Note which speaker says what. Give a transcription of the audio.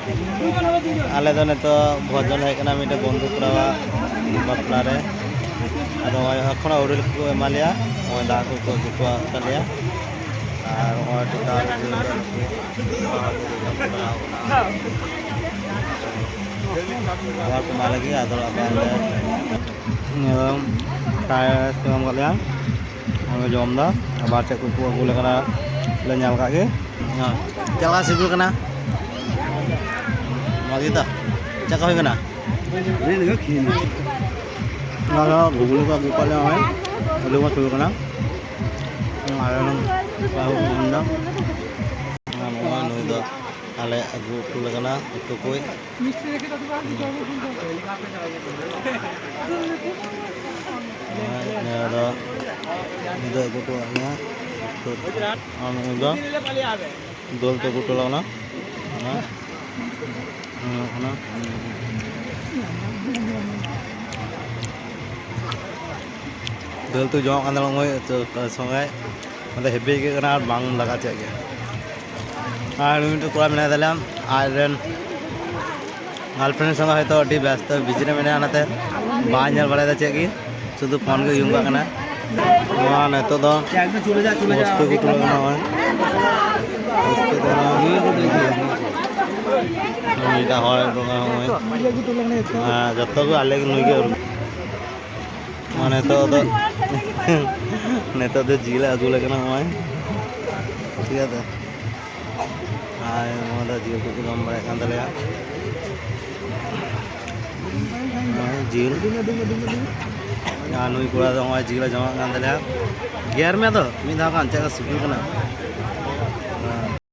Speaker 1: आले दो तो भोजन है कना मिटे बंधु कोड़ा बापला रे अदो एखोन आउरी को एमा लिया ओय दा को गुटुआ तलिया और ओय टिका और को लगी आदो आबाले एवं काय सेम गलिया ओय जम दा आबार चे को अगुले कना ले ᱧᱟᱢ का गे हां चला सिबिल कना मागिता चका होय कना रे ने खिन ना गुगुल को अगु पाले है ओले मा सुबे कना आरो नंग पाउ नंदा ना नुई दो आले अगु कुले कना तो कोई मिस्त्री रेखे तो बाबू दो गुटो ना तो आनो दोल तो गुटो लाना ना ना दोल तो जो अंदर मोय तो संगे मतलब हेबी के कना बांग लगा चाहिए और मिनट कोड़ा मेना दलाम आरन गर्लफ्रेंड संगे हयतो अडी व्यस्त बिजी रे मेना नाते बा नेल बड़ाय चेगी शुद्ध फोन के यूंगा कना वा नेतो दो एकदम चले जा वस्तु को तुला कना है उसके द्वारा ये को देखिए नीटा হয় রঙা হয় हां যত को आले नुई के माने तो नेतो दो जिला अगुले कना হয় ठीक है आय मोदा जिल को गम बड़े कान दलिया जिल नुई कोड़ा दो जिला जमा कान दलिया गेर में तो मी दा कान चेक सिबिल कना